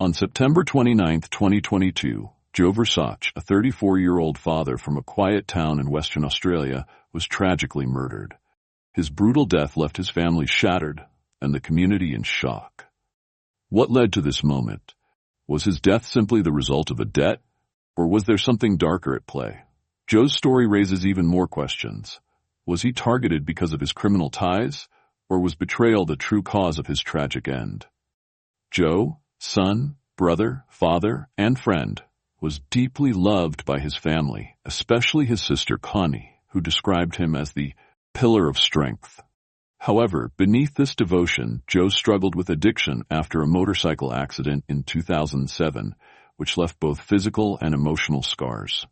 On September 29, 2022, Joe Versace, a 34-year-old father from a quiet town in Western Australia, was tragically murdered. His brutal death left his family shattered and the community in shock. What led to this moment? Was his death simply the result of a debt, or was there something darker at play? Joe's story raises even more questions. Was he targeted because of his criminal ties, or was betrayal the true cause of his tragic end? Joe, son, brother, father, and friend, was deeply loved by his family, especially his sister Connie, who described him as the pillar of strength. However, beneath this devotion, Joe struggled with addiction after a motorcycle accident in 2007, which left both physical and emotional scars.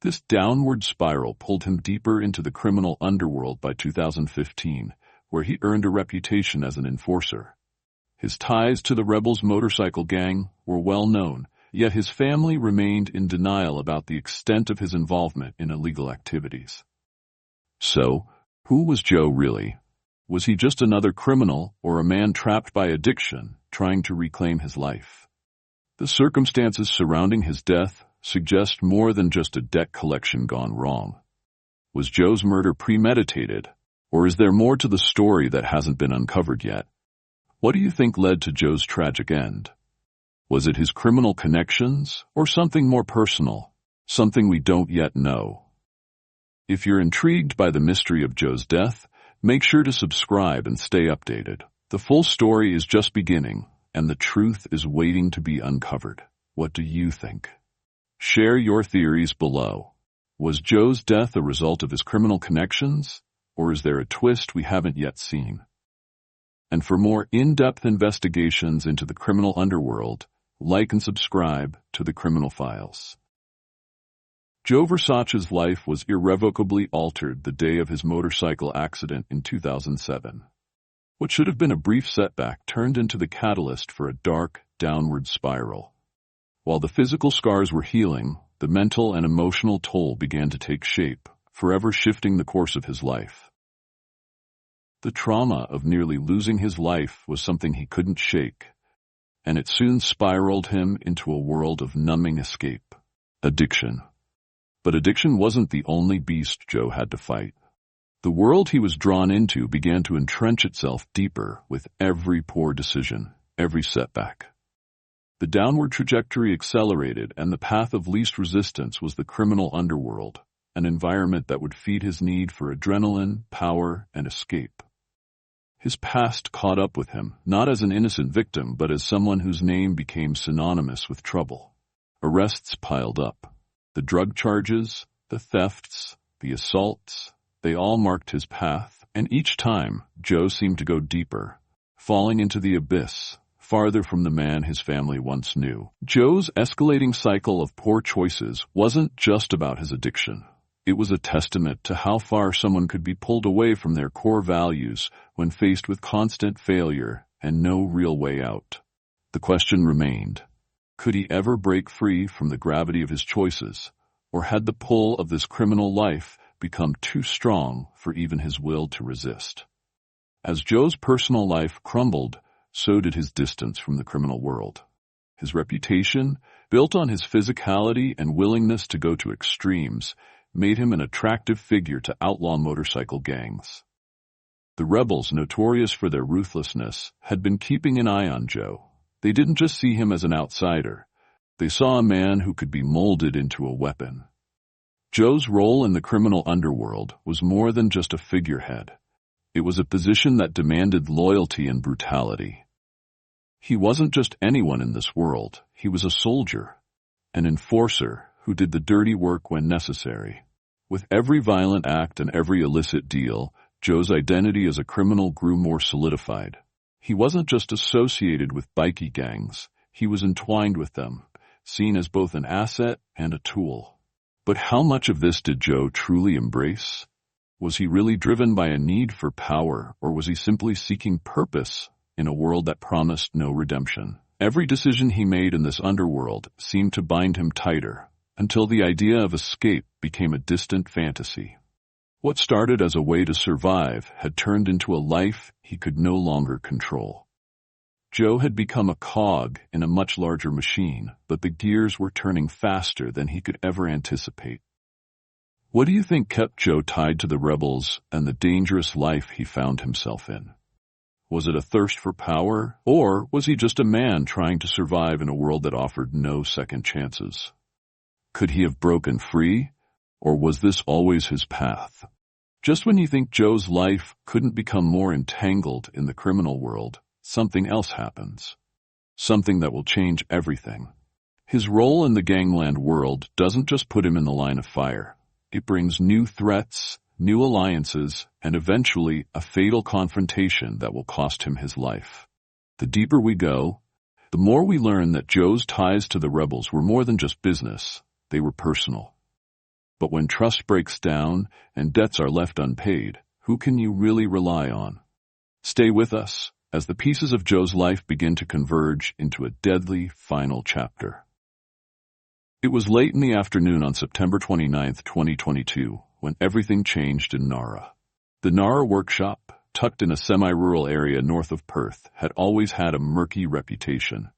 This downward spiral pulled him deeper into the criminal underworld by 2015, where he earned a reputation as an enforcer. His ties to the rebels' motorcycle gang were well known, yet his family remained in denial about the extent of his involvement in illegal activities. So, who was Joe really? Was he just another criminal or a man trapped by addiction, trying to reclaim his life? The circumstances surrounding his death suggest more than just a debt collection gone wrong. Was Joe's murder premeditated, or is there more to the story that hasn't been uncovered yet? What do you think led to Joe's tragic end? Was it his criminal connections, or something more personal, something we don't yet know? If you're intrigued by the mystery of Joe's death, make sure to subscribe and stay updated. The full story is just beginning, and the truth is waiting to be uncovered. What do you think? Share your theories below. Was Joe's death a result of his criminal connections, or is there a twist we haven't yet seen? And for more in-depth investigations into the criminal underworld, like and subscribe to The Criminal Files. Joe Versace's life was irrevocably altered the day of his motorcycle accident in 2007. What should have been a brief setback turned into the catalyst for a dark, downward spiral. While the physical scars were healing, the mental and emotional toll began to take shape, forever shifting the course of his life. The trauma of nearly losing his life was something he couldn't shake, and it soon spiraled him into a world of numbing escape, addiction. But addiction wasn't the only beast Joe had to fight. The world he was drawn into began to entrench itself deeper with every poor decision, every setback. The downward trajectory accelerated, and the path of least resistance was the criminal underworld, an environment that would feed his need for adrenaline, power, and escape. His past caught up with him, not as an innocent victim, but as someone whose name became synonymous with trouble. Arrests piled up. The drug charges, the thefts, the assaults, they all marked his path, and each time, Joe seemed to go deeper, falling into the abyss, farther from the man his family once knew. Joe's escalating cycle of poor choices wasn't just about his addiction. It was a testament to how far someone could be pulled away from their core values when faced with constant failure and no real way out. The question remained, could he ever break free from the gravity of his choices, or had the pull of this criminal life become too strong for even his will to resist? As Joe's personal life crumbled, so did his distance from the criminal world. His reputation, built on his physicality and willingness to go to extremes, made him an attractive figure to outlaw motorcycle gangs. The rebels, notorious for their ruthlessness, had been keeping an eye on Joe. They didn't just see him as an outsider. They saw a man who could be molded into a weapon. Joe's role in the criminal underworld was more than just a figurehead. It was a position that demanded loyalty and brutality. He wasn't just anyone in this world. He was a soldier, an enforcer who did the dirty work when necessary. With every violent act and every illicit deal, Joe's identity as a criminal grew more solidified. He wasn't just associated with bikie gangs. He was entwined with them, seen as both an asset and a tool. But how much of this did Joe truly embrace? Was he really driven by a need for power, or was he simply seeking purpose in a world that promised no redemption? Every decision he made in this underworld seemed to bind him tighter, until the idea of escape became a distant fantasy. What started as a way to survive had turned into a life he could no longer control. Joe had become a cog in a much larger machine, but the gears were turning faster than he could ever anticipate. What do you think kept Joe tied to the rebels and the dangerous life he found himself in? Was it a thirst for power, or was he just a man trying to survive in a world that offered no second chances? Could he have broken free, or was this always his path? Just when you think Joe's life couldn't become more entangled in the criminal world, something else happens. Something that will change everything. His role in the gangland world doesn't just put him in the line of fire. It brings new threats, new alliances, and eventually a fatal confrontation that will cost him his life. The deeper we go, the more we learn that Joe's ties to the rebels were more than just business, they were personal. But when trust breaks down and debts are left unpaid, who can you really rely on? Stay with us as the pieces of Joe's life begin to converge into a deadly final chapter. It was late in the afternoon on September 29, 2022, when everything changed in Gnangara. The Gnangara workshop, tucked in a semi-rural area north of Perth, had always had a murky reputation.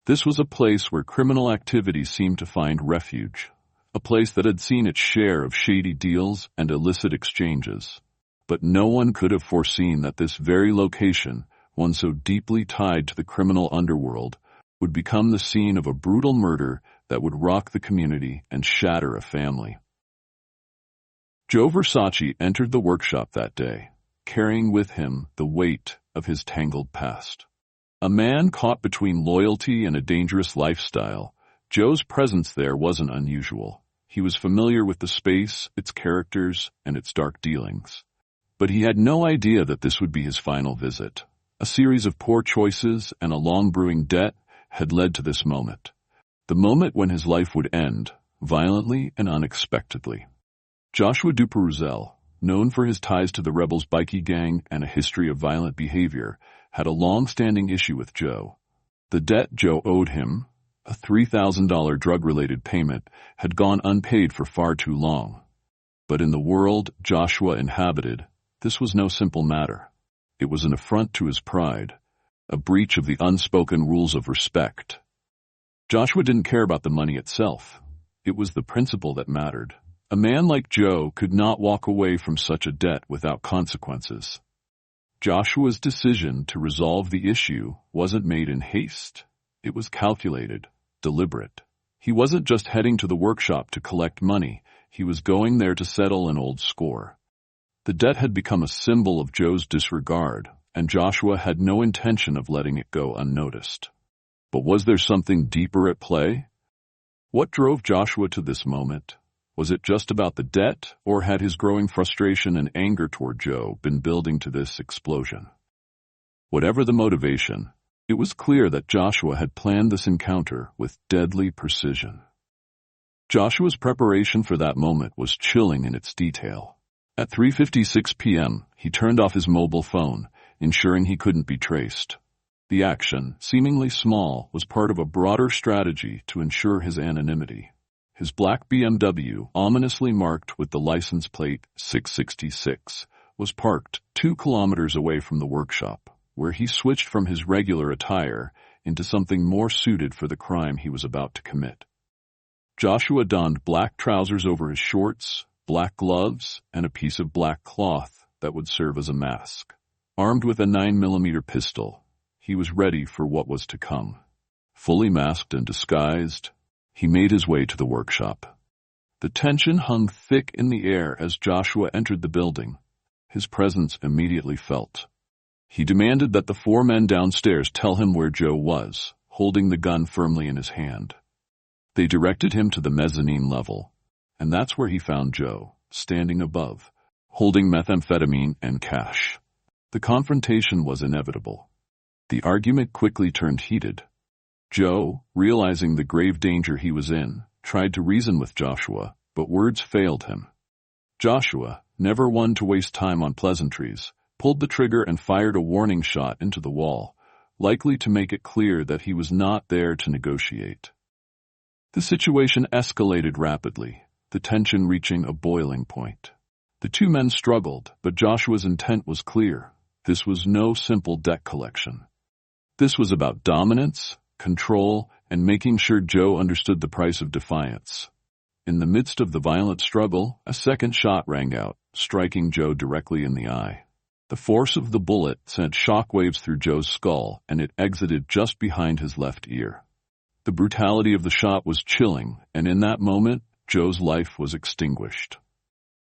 This was a place where criminal activity seemed to find refuge, a place that had seen its share of shady deals and illicit exchanges. But no one could have foreseen that this very location, one so deeply tied to the criminal underworld, would become the scene of a brutal murder that would rock the community and shatter a family. Joe Versace entered the workshop that day, carrying with him the weight of his tangled past. A man caught between loyalty and a dangerous lifestyle, Joe's presence there wasn't unusual. He was familiar with the space, its characters, and its dark dealings. But he had no idea that this would be his final visit. A series of poor choices and a long-brewing debt had led to this moment. The moment when his life would end, violently and unexpectedly. Joshua Duperouzel, known for his ties to the rebels' bikie gang and a history of violent behavior, had a long-standing issue with Joe. The debt Joe owed him, a $3,000 drug-related payment, had gone unpaid for far too long. But in the world Joshua inhabited, this was no simple matter. It was an affront to his pride, a breach of the unspoken rules of respect. Joshua didn't care about the money itself. It was the principle that mattered. A man like Joe could not walk away from such a debt without consequences. Joshua's decision to resolve the issue wasn't made in haste. It was calculated, deliberate. He wasn't just heading to the workshop to collect money. He was going there to settle an old score. The debt had become a symbol of Joe's disregard, and Joshua had no intention of letting it go unnoticed. But was there something deeper at play? What drove Joshua to this moment? Was it just about the debt, or had his growing frustration and anger toward Joe been building to this explosion? Whatever the motivation, it was clear that Joshua had planned this encounter with deadly precision. Joshua's preparation for that moment was chilling in its detail. At 3:56 p.m., he turned off his mobile phone, ensuring he couldn't be traced. The action, seemingly small, was part of a broader strategy to ensure his anonymity. His black BMW, ominously marked with the license plate 666, was parked 2 kilometers away from the workshop, where he switched from his regular attire into something more suited for the crime he was about to commit. Joshua donned black trousers over his shorts, black gloves, and a piece of black cloth that would serve as a mask. Armed with a 9mm pistol, he was ready for what was to come. Fully masked and disguised, he made his way to the workshop. The tension hung thick in the air as Joshua entered the building. His presence immediately felt. He demanded that the 4 men downstairs tell him where Joe was, holding the gun firmly in his hand. They directed him to the mezzanine level, and that's where he found Joe, standing above, holding methamphetamine and cash. The confrontation was inevitable. The argument quickly turned heated. Joe, realizing the grave danger he was in, tried to reason with Joshua, but words failed him. Joshua, never one to waste time on pleasantries, pulled the trigger and fired a warning shot into the wall, likely to make it clear that he was not there to negotiate. The situation escalated rapidly, the tension reaching a boiling point. The 2 men struggled, but Joshua's intent was clear. This was no simple debt collection. This was about dominance, control, and making sure Joe understood the price of defiance. In the midst of the violent struggle, a second shot rang out, striking Joe directly in the eye. The force of the bullet sent shockwaves through Joe's skull, and it exited just behind his left ear. The brutality of the shot was chilling, and in that moment, Joe's life was extinguished.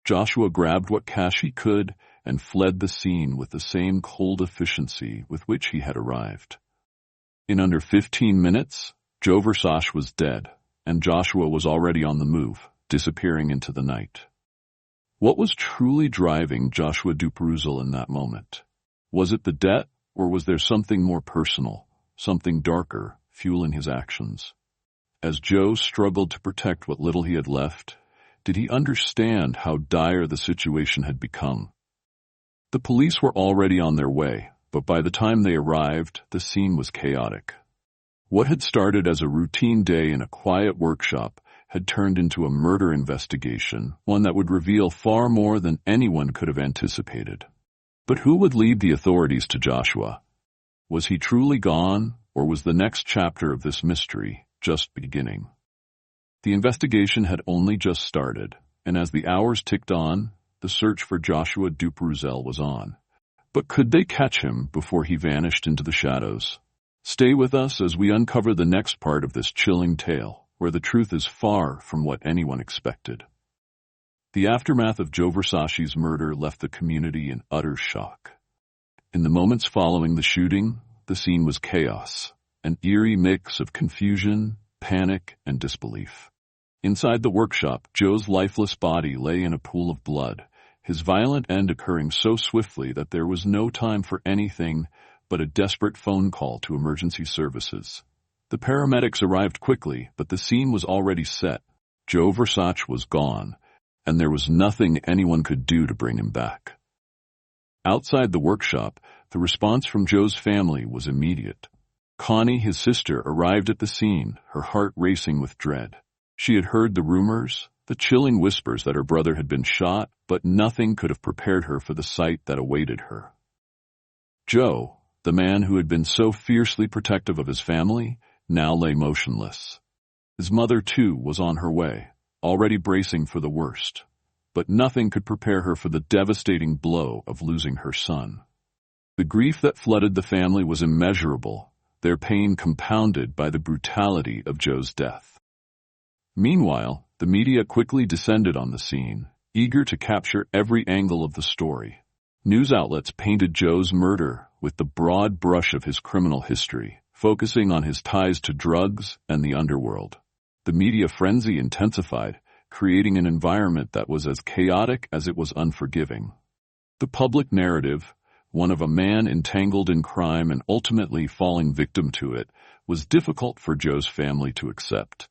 Joshua grabbed what cash he could and fled the scene with the same cold efficiency with which he had arrived. In under 15 minutes, Joe Versace was dead, and Joshua was already on the move, disappearing into the night. What was truly driving Joshua Duperouzel in that moment? Was it the debt, or was there something more personal, something darker, fueling his actions? As Joe struggled to protect what little he had left, did he understand how dire the situation had become? The police were already on their way, but by the time they arrived, the scene was chaotic. What had started as a routine day in a quiet workshop had turned into a murder investigation, one that would reveal far more than anyone could have anticipated. But who would lead the authorities to Joshua? Was he truly gone, or was the next chapter of this mystery just beginning? The investigation had only just started, and as the hours ticked on, the search for Joshua Duperouzel was on. But could they catch him before he vanished into the shadows? Stay with us as we uncover the next part of this chilling tale, where the truth is far from what anyone expected. The aftermath of Joe Versace's murder left the community in utter shock. In the moments following the shooting, the scene was chaos, an eerie mix of confusion, panic, and disbelief. Inside the workshop, Joe's lifeless body lay in a pool of blood, his violent end occurring so swiftly that there was no time for anything but a desperate phone call to emergency services. The paramedics arrived quickly, but the scene was already set. Joe Versace was gone, and there was nothing anyone could do to bring him back. Outside the workshop, the response from Joe's family was immediate. Connie, his sister, arrived at the scene, her heart racing with dread. She had heard the rumors, the chilling whispers that her brother had been shot, but nothing could have prepared her for the sight that awaited her. Joe, the man who had been so fiercely protective of his family, now lay motionless. His mother, too, was on her way, already bracing for the worst. But nothing could prepare her for the devastating blow of losing her son. The grief that flooded the family was immeasurable, their pain compounded by the brutality of Joe's death. Meanwhile, the media quickly descended on the scene, eager to capture every angle of the story. News outlets painted Joe's murder with the broad brush of his criminal history, focusing on his ties to drugs and the underworld. The media frenzy intensified, creating an environment that was as chaotic as it was unforgiving. The public narrative, one of a man entangled in crime and ultimately falling victim to it, was difficult for Joe's family to accept.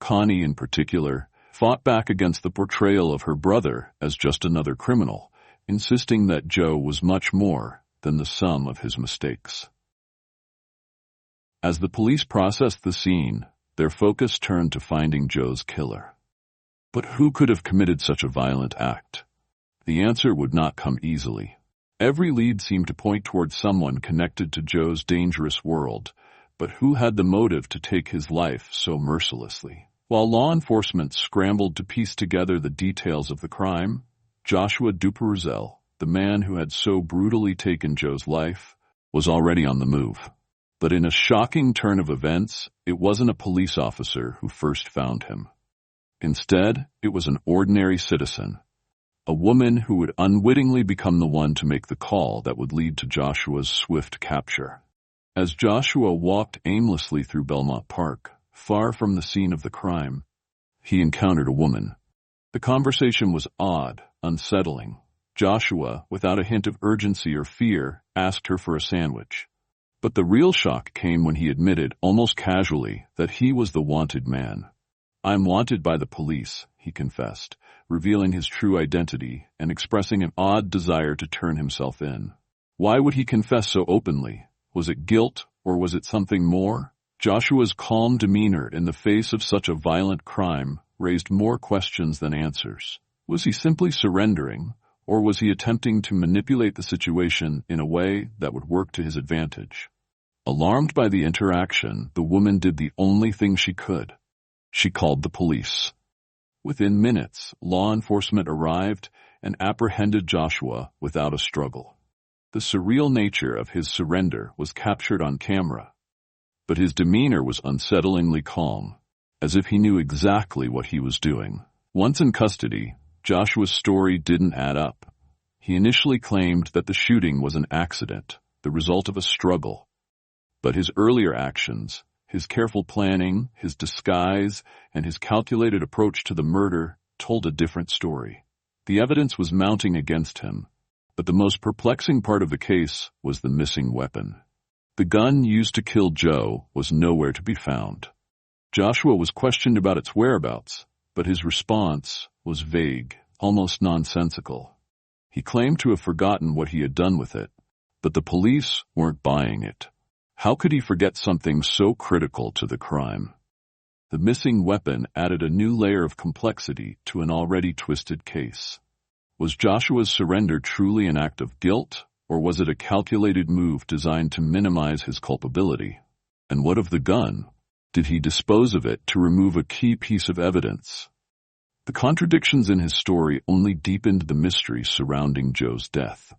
Connie, in particular, fought back against the portrayal of her brother as just another criminal, insisting that Joe was much more than the sum of his mistakes. As the police processed the scene, their focus turned to finding Joe's killer. But who could have committed such a violent act? The answer would not come easily. Every lead seemed to point toward someone connected to Joe's dangerous world, but who had the motive to take his life so mercilessly? While law enforcement scrambled to piece together the details of the crime, Joshua Duperouzel, the man who had so brutally taken Joe's life, was already on the move. But in a shocking turn of events, it wasn't a police officer who first found him. Instead, it was an ordinary citizen, a woman who would unwittingly become the one to make the call that would lead to Joshua's swift capture. As Joshua walked aimlessly through Belmont Park, far from the scene of the crime, he encountered a woman. The conversation was odd, unsettling. Joshua, without a hint of urgency or fear, asked her for a sandwich. But the real shock came when he admitted, almost casually, that he was the wanted man. "I'm wanted by the police," he confessed, revealing his true identity and expressing an odd desire to turn himself in. Why would he confess so openly? Was it guilt, or was it something more? Joshua's calm demeanor in the face of such a violent crime raised more questions than answers. Was he simply surrendering, or was he attempting to manipulate the situation in a way that would work to his advantage? Alarmed by the interaction, the woman did the only thing she could. She called the police. Within minutes, law enforcement arrived and apprehended Joshua without a struggle. The surreal nature of his surrender was captured on camera, but his demeanor was unsettlingly calm, as if he knew exactly what he was doing. Once in custody, Joshua's story didn't add up. He initially claimed that the shooting was an accident, the result of a struggle. But his earlier actions, his careful planning, his disguise, and his calculated approach to the murder told a different story. The evidence was mounting against him, but the most perplexing part of the case was the missing weapon. The gun used to kill Joe was nowhere to be found. Joshua was questioned about its whereabouts, but his response was vague, almost nonsensical. He claimed to have forgotten what he had done with it, but the police weren't buying it. How could he forget something so critical to the crime? The missing weapon added a new layer of complexity to an already twisted case. Was Joshua's surrender truly an act of guilt, or was it a calculated move designed to minimize his culpability? And what of the gun? Did he dispose of it to remove a key piece of evidence? The contradictions in his story only deepened the mystery surrounding Joe's death.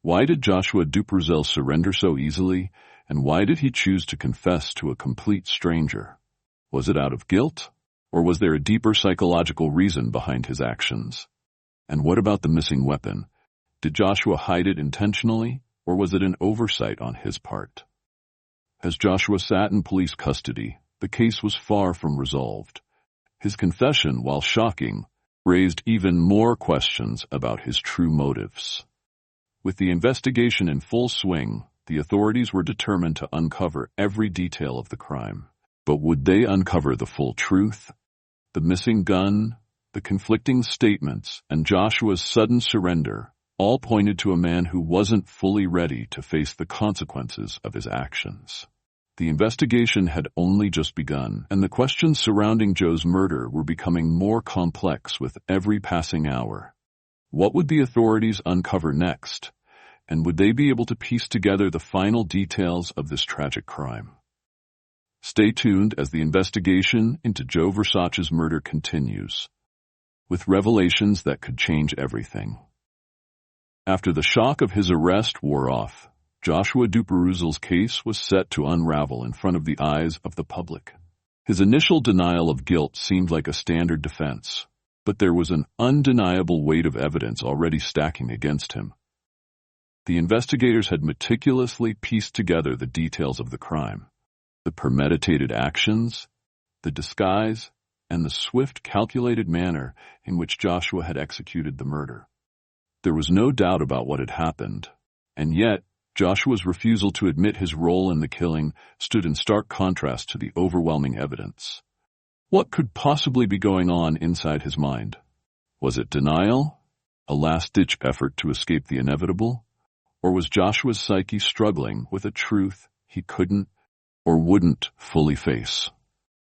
Why did Joshua Duperouzel surrender so easily, and why did he choose to confess to a complete stranger? Was it out of guilt, or was there a deeper psychological reason behind his actions? And what about the missing weapon? Did Joshua hide it intentionally, or was it an oversight on his part? As Joshua sat in police custody, the case was far from resolved. His confession, while shocking, raised even more questions about his true motives. With the investigation in full swing, the authorities were determined to uncover every detail of the crime. But would they uncover the full truth? The missing gun, the conflicting statements, and Joshua's sudden surrender all pointed to a man who wasn't fully ready to face the consequences of his actions. The investigation had only just begun, and the questions surrounding Joe's murder were becoming more complex with every passing hour. What would the authorities uncover next? And would they be able to piece together the final details of this tragic crime? Stay tuned as the investigation into Joe Versace's murder continues, with revelations that could change everything. After the shock of his arrest wore off, Joshua Duperouzel's case was set to unravel in front of the eyes of the public. His initial denial of guilt seemed like a standard defense, but there was an undeniable weight of evidence already stacking against him. The investigators had meticulously pieced together the details of the crime, the premeditated actions, the disguise, and the swift, calculated manner in which Joshua had executed the murder. There was no doubt about what had happened, and yet Joshua's refusal to admit his role in the killing stood in stark contrast to the overwhelming evidence. What could possibly be going on inside his mind? Was it denial, a last-ditch effort to escape the inevitable? Or was Joshua's psyche struggling with a truth he couldn't or wouldn't fully face?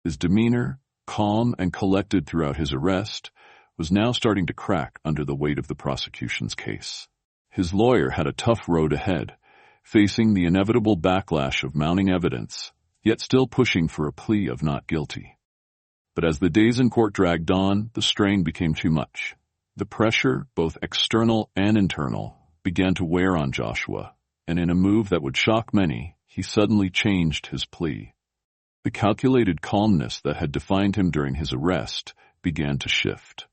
His demeanor, calm and collected throughout his arrest, was now starting to crack under the weight of the prosecution's case. His lawyer had a tough road ahead, facing the inevitable backlash of mounting evidence, yet still pushing for a plea of not guilty. But as the days in court dragged on, the strain became too much. The pressure, both external and internal, began to wear on Joshua, and in a move that would shock many, he suddenly changed his plea. The calculated calmness that had defined him during his arrest began to shift.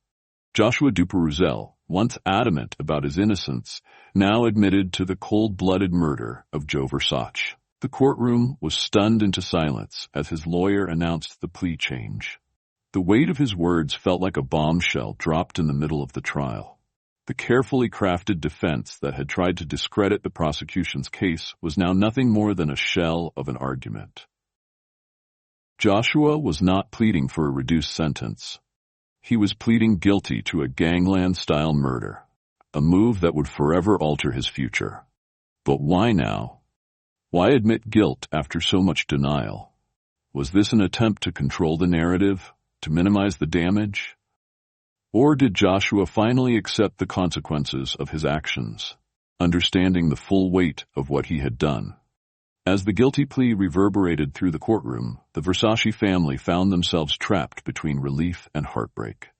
Joshua Duperouzel, once adamant about his innocence, now admitted to the cold-blooded murder of Joe Versace. The courtroom was stunned into silence as his lawyer announced the plea change. The weight of his words felt like a bombshell dropped in the middle of the trial. The carefully crafted defense that had tried to discredit the prosecution's case was now nothing more than a shell of an argument. Joshua was not pleading for a reduced sentence. He was pleading guilty to a gangland-style murder, a move that would forever alter his future. But why now? Why admit guilt after so much denial? Was this an attempt to control the narrative, to minimize the damage? Or did Joshua finally accept the consequences of his actions, understanding the full weight of what he had done? As the guilty plea reverberated through the courtroom, the Versace family found themselves trapped between relief and heartbreak.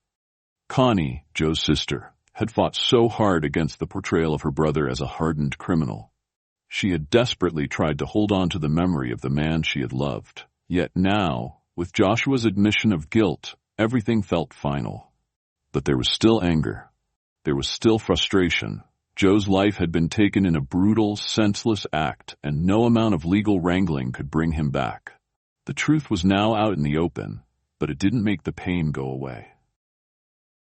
Connie, Joe's sister, had fought so hard against the portrayal of her brother as a hardened criminal. She had desperately tried to hold on to the memory of the man she had loved. Yet now, with Joshua's admission of guilt, everything felt final. But there was still anger. There was still frustration. Joe's life had been taken in a brutal, senseless act, and no amount of legal wrangling could bring him back. The truth was now out in the open, but it didn't make the pain go away.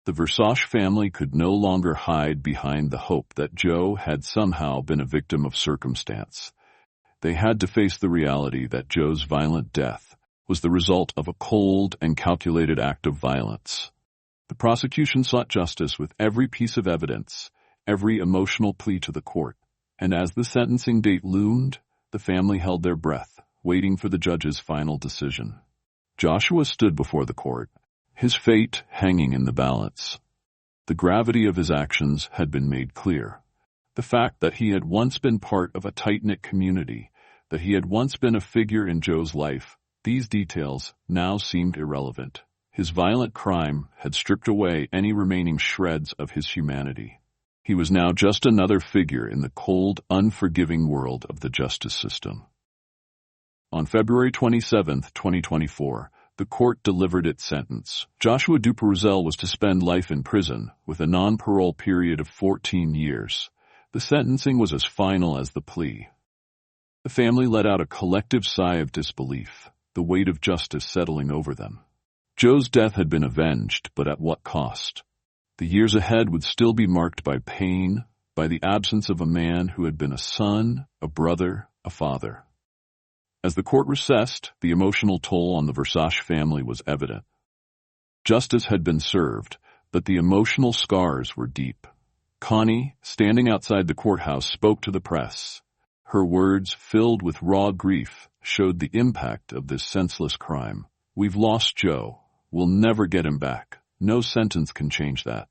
The Versace family could no longer hide behind the hope that Joe had somehow been a victim of circumstance. They had to face the reality that Joe's violent death was the result of a cold and calculated act of violence. The prosecution sought justice with every piece of evidence, every emotional plea to the court, and as the sentencing date loomed, the family held their breath, waiting for the judge's final decision. Joshua stood before the court, his fate hanging in the balance. The gravity of his actions had been made clear. The fact that he had once been part of a tight-knit community, that he had once been a figure in Joe's life, these details now seemed irrelevant. His violent crime had stripped away any remaining shreds of his humanity. He was now just another figure in the cold, unforgiving world of the justice system. On February 27, 2024, the court delivered its sentence. Joshua Duperouzel was to spend life in prison, with a non-parole period of 14 years. The sentencing was as final as the plea. The family let out a collective sigh of disbelief, the weight of justice settling over them. Joe's death had been avenged, but at what cost? The years ahead would still be marked by pain, by the absence of a man who had been a son, a brother, a father. As the court recessed, the emotional toll on the Versace family was evident. Justice had been served, but the emotional scars were deep. Connie, standing outside the courthouse, spoke to the press. Her words, filled with raw grief, showed the impact of this senseless crime. "We've lost Joe. We'll never get him back. No sentence can change that."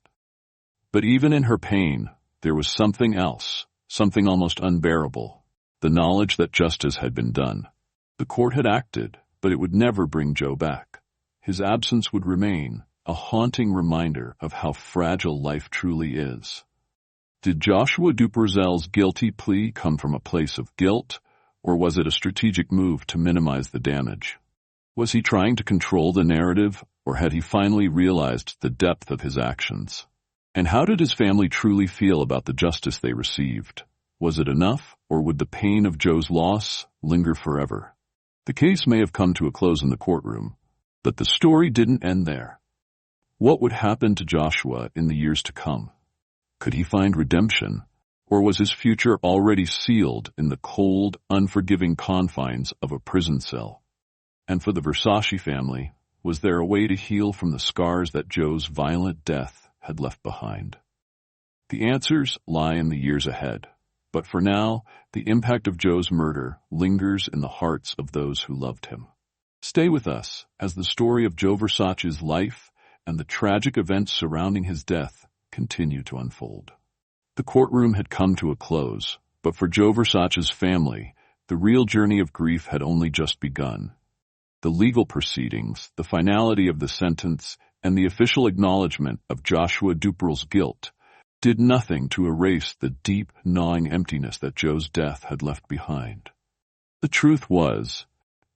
But even in her pain, there was something else, something almost unbearable, the knowledge that justice had been done. The court had acted, but it would never bring Joe back. His absence would remain, a haunting reminder of how fragile life truly is. Did Joshua Duperouzel's guilty plea come from a place of guilt, or was it a strategic move to minimize the damage? Was he trying to control the narrative, or had he finally realized the depth of his actions? And how did his family truly feel about the justice they received? Was it enough, or would the pain of Joe's loss linger forever? The case may have come to a close in the courtroom, but the story didn't end there. What would happen to Joshua in the years to come? Could he find redemption, or was his future already sealed in the cold, unforgiving confines of a prison cell? And for the Versace family, was there a way to heal from the scars that Joe's violent death had left behind? The answers lie in the years ahead. But for now, the impact of Joe's murder lingers in the hearts of those who loved him. Stay with us as the story of Joe Versace's life and the tragic events surrounding his death continue to unfold. The courtroom had come to a close, but for Joe Versace's family, the real journey of grief had only just begun. The legal proceedings, the finality of the sentence, and the official acknowledgement of Joshua Duperouzel's guilt did nothing to erase the deep, gnawing emptiness that Joe's death had left behind. The truth was,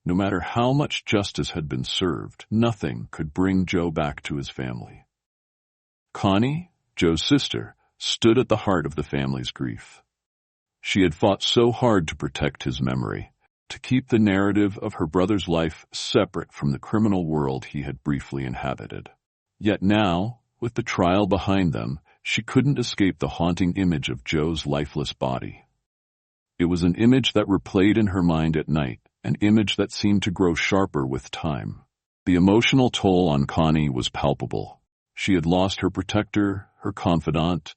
no matter how much justice had been served, nothing could bring Joe back to his family. Connie, Joe's sister, stood at the heart of the family's grief. She had fought so hard to protect his memory, to keep the narrative of her brother's life separate from the criminal world he had briefly inhabited. Yet now, with the trial behind them, she couldn't escape the haunting image of Joe's lifeless body. It was an image that replayed in her mind at night, an image that seemed to grow sharper with time. The emotional toll on Connie was palpable. She had lost her protector, her confidant,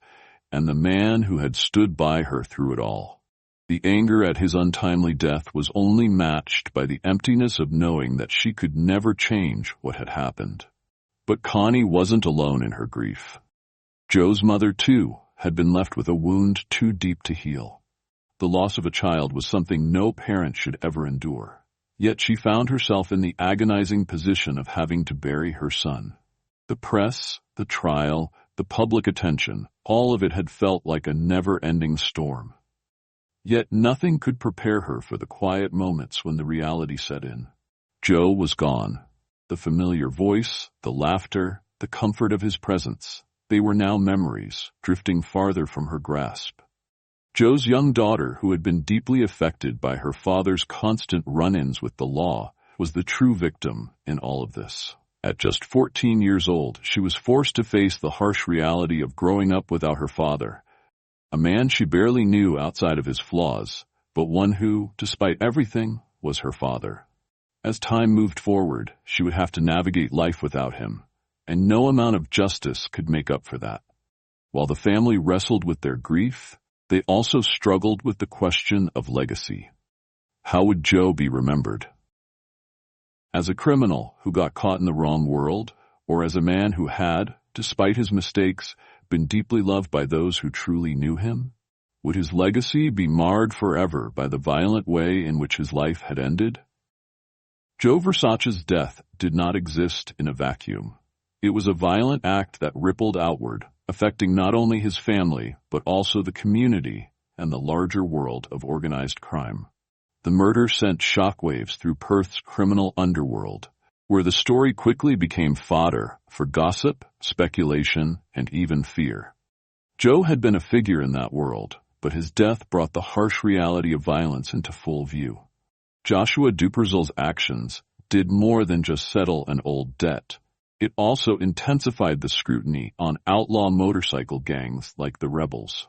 and the man who had stood by her through it all. The anger at his untimely death was only matched by the emptiness of knowing that she could never change what had happened. But Connie wasn't alone in her grief. Joe's mother, too, had been left with a wound too deep to heal. The loss of a child was something no parent should ever endure. Yet she found herself in the agonizing position of having to bury her son. The press, the trial, the public attention, all of it had felt like a never-ending storm. Yet nothing could prepare her for the quiet moments when the reality set in. Joe was gone. The familiar voice, the laughter, the comfort of his presence, they were now memories, drifting farther from her grasp. Joe's young daughter, who had been deeply affected by her father's constant run-ins with the law, was the true victim in all of this. At just 14 years old, she was forced to face the harsh reality of growing up without her father, a man she barely knew outside of his flaws, but one who, despite everything, was her father. As time moved forward, she would have to navigate life without him, and no amount of justice could make up for that. While the family wrestled with their grief, they also struggled with the question of legacy. How would Joe be remembered? As a criminal who got caught in the wrong world, or as a man who had, despite his mistakes, been deeply loved by those who truly knew him? Would his legacy be marred forever by the violent way in which his life had ended? Joe Versace's death did not exist in a vacuum. It was a violent act that rippled outward, affecting not only his family, but also the community and the larger world of organized crime. The murder sent shockwaves through Perth's criminal underworld, where the story quickly became fodder for gossip, speculation, and even fear. Joe had been a figure in that world, but his death brought the harsh reality of violence into full view. Joshua Duperouzel's actions did more than just settle an old debt. It also intensified the scrutiny on outlaw motorcycle gangs like the Rebels.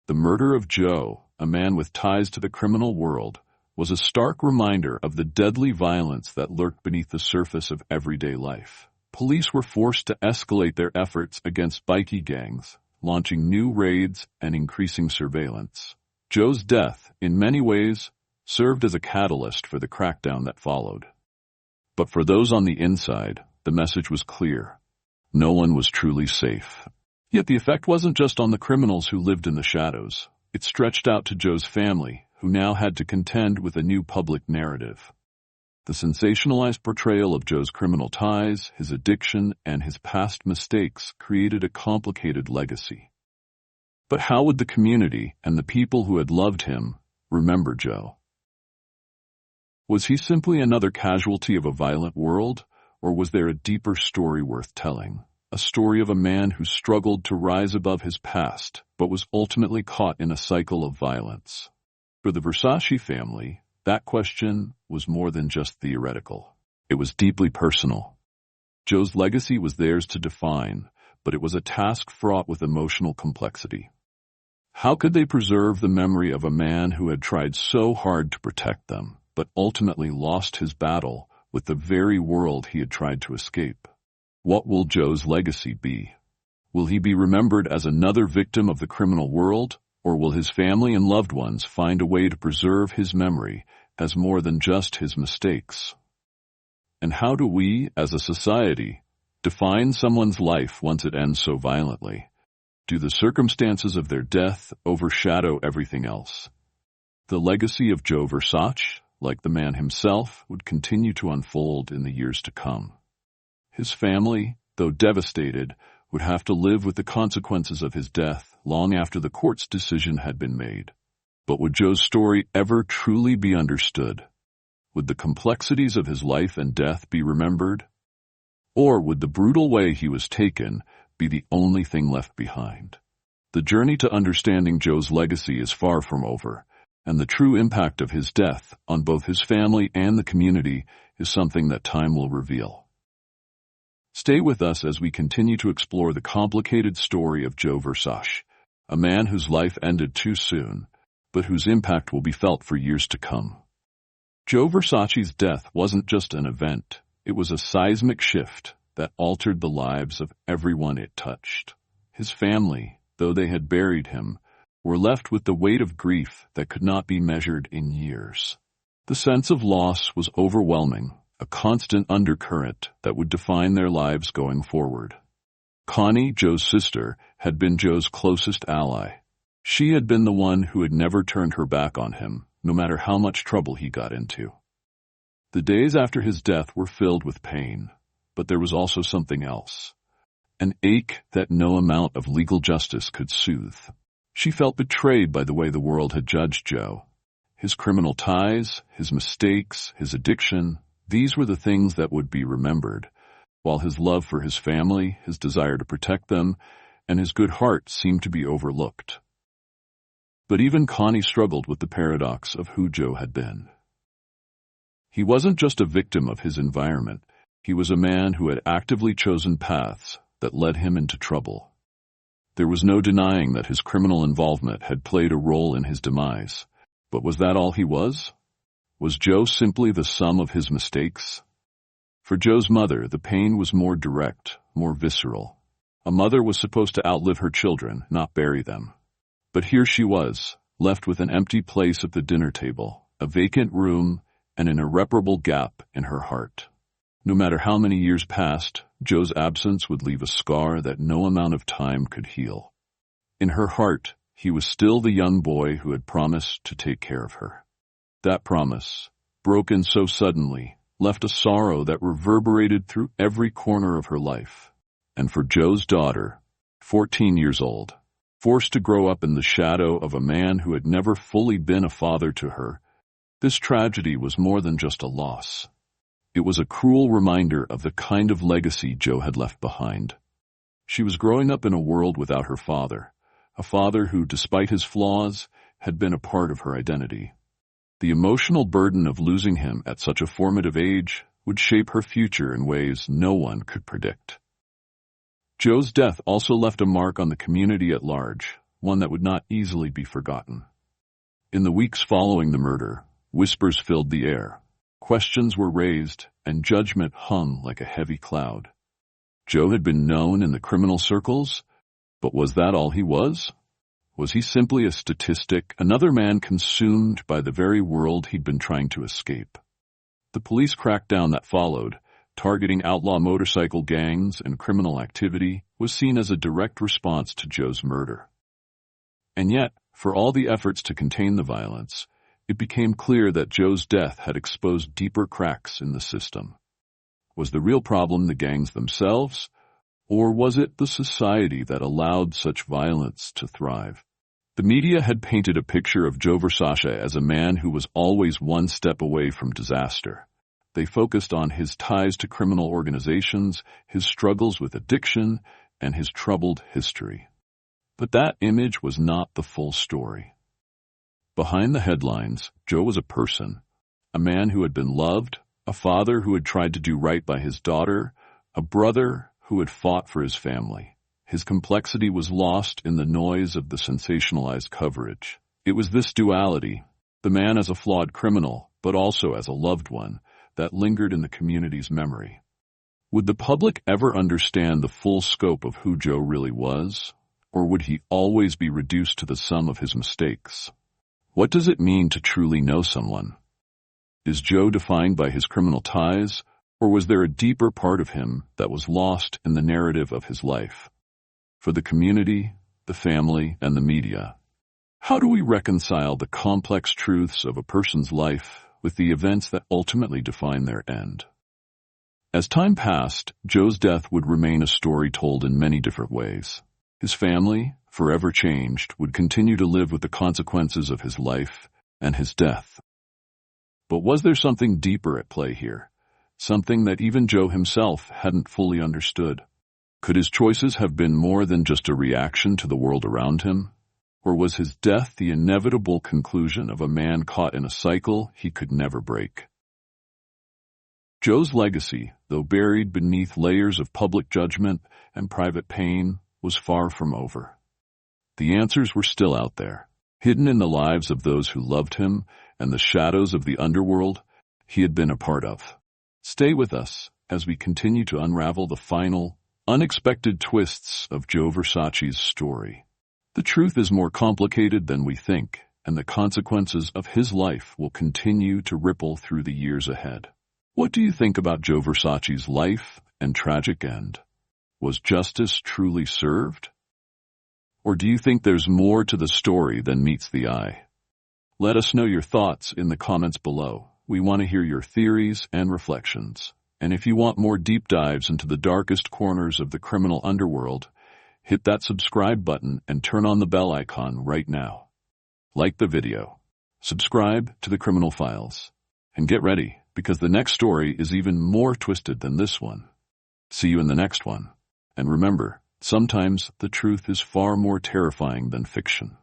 The murder of Joe, a man with ties to the criminal world, was a stark reminder of the deadly violence that lurked beneath the surface of everyday life. Police were forced to escalate their efforts against bikie gangs, launching new raids and increasing surveillance. Joe's death, in many ways, served as a catalyst for the crackdown that followed. But for those on the inside, the message was clear. No one was truly safe. Yet the effect wasn't just on the criminals who lived in the shadows. It stretched out to Joe's family, who now had to contend with a new public narrative. The sensationalized portrayal of Joe's criminal ties, his addiction, and his past mistakes created a complicated legacy. But how would the community and the people who had loved him remember Joe? Was he simply another casualty of a violent world, or was there a deeper story worth telling? A story of a man who struggled to rise above his past, but was ultimately caught in a cycle of violence. For the Versace family, that question was more than just theoretical. It was deeply personal. Joe's legacy was theirs to define, but it was a task fraught with emotional complexity. How could they preserve the memory of a man who had tried so hard to protect them, but ultimately lost his battle with the very world he had tried to escape? What will Joe's legacy be? Will he be remembered as another victim of the criminal world, or will his family and loved ones find a way to preserve his memory as more than just his mistakes? And how do we, as a society, define someone's life once it ends so violently? Do the circumstances of their death overshadow everything else? The legacy of Joe Versace, like the man himself, would continue to unfold in the years to come. His family, though devastated, would have to live with the consequences of his death long after the court's decision had been made. But would Joe's story ever truly be understood? Would the complexities of his life and death be remembered? Or would the brutal way he was taken be the only thing left behind? The journey to understanding Joe's legacy is far from over, and the true impact of his death on both his family and the community is something that time will reveal. Stay with us as we continue to explore the complicated story of Joe Versace, a man whose life ended too soon, but whose impact will be felt for years to come. Joe Versace's death wasn't just an event, it was a seismic shift that altered the lives of everyone it touched. His family, though they had buried him, were left with the weight of grief that could not be measured in years. The sense of loss was overwhelming, a constant undercurrent that would define their lives going forward. Connie, Joe's sister, had been Joe's closest ally. She had been the one who had never turned her back on him, no matter how much trouble he got into. The days after his death were filled with pain, but there was also something else. An ache that no amount of legal justice could soothe. She felt betrayed by the way the world had judged Joe. His criminal ties, his mistakes, his addiction, these were the things that would be remembered, while his love for his family, his desire to protect them, and his good heart seemed to be overlooked. But even Connie struggled with the paradox of who Joe had been. He wasn't just a victim of his environment. He was a man who had actively chosen paths that led him into trouble. There was no denying that his criminal involvement had played a role in his demise. But was that all he was? Was Joe simply the sum of his mistakes? For Joe's mother, the pain was more direct, more visceral. A mother was supposed to outlive her children, not bury them. But here she was, left with an empty place at the dinner table, a vacant room, and an irreparable gap in her heart. No matter how many years passed, Joe's absence would leave a scar that no amount of time could heal. In her heart, he was still the young boy who had promised to take care of her. That promise, broken so suddenly, left a sorrow that reverberated through every corner of her life. And for Joe's daughter, 14 years old, forced to grow up in the shadow of a man who had never fully been a father to her, this tragedy was more than just a loss. It was a cruel reminder of the kind of legacy Joe had left behind. She was growing up in a world without her father, a father who, despite his flaws, had been a part of her identity. The emotional burden of losing him at such a formative age would shape her future in ways no one could predict. Joe's death also left a mark on the community at large, one that would not easily be forgotten. In the weeks following the murder, whispers filled the air. Questions were raised, and judgment hung like a heavy cloud. Joe had been known in the criminal circles, but was that all he was? Was he simply a statistic, another man consumed by the very world he'd been trying to escape? The police crackdown that followed, targeting outlaw motorcycle gangs and criminal activity, was seen as a direct response to Joe's murder. And yet, for all the efforts to contain the violence, it became clear that Joe's death had exposed deeper cracks in the system. Was the real problem the gangs themselves, or was it the society that allowed such violence to thrive? The media had painted a picture of Joe Versace as a man who was always one step away from disaster. They focused on his ties to criminal organizations, his struggles with addiction, and his troubled history. But that image was not the full story. Behind the headlines, Joe was a person, a man who had been loved, a father who had tried to do right by his daughter, a brother who had fought for his family. His complexity was lost in the noise of the sensationalized coverage. It was this duality, the man as a flawed criminal, but also as a loved one, that lingered in the community's memory. Would the public ever understand the full scope of who Joe really was, or would he always be reduced to the sum of his mistakes? What does it mean to truly know someone? Is Joe defined by his criminal ties, or was there a deeper part of him that was lost in the narrative of his life? For the community, the family, and the media, how do we reconcile the complex truths of a person's life with the events that ultimately define their end? As time passed, Joe's death would remain a story told in many different ways. His family, forever changed, would continue to live with the consequences of his life and his death. But was there something deeper at play here? Something that even Joe himself hadn't fully understood? Could his choices have been more than just a reaction to the world around him? Or was his death the inevitable conclusion of a man caught in a cycle he could never break? Joe's legacy, though buried beneath layers of public judgment and private pain, was far from over. The answers were still out there, hidden in the lives of those who loved him and the shadows of the underworld he had been a part of. Stay with us as we continue to unravel the final, unexpected twists of Joe Versace's story. The truth is more complicated than we think, and the consequences of his life will continue to ripple through the years ahead. What do you think about Joe Versace's life and tragic end? Was justice truly served? Or do you think there's more to the story than meets the eye? Let us know your thoughts in the comments below. We want to hear your theories and reflections. And if you want more deep dives into the darkest corners of the criminal underworld, hit that subscribe button and turn on the bell icon right now. Like the video, subscribe to the Criminal Files, and get ready, because the next story is even more twisted than this one. See you in the next one. And remember, sometimes the truth is far more terrifying than fiction.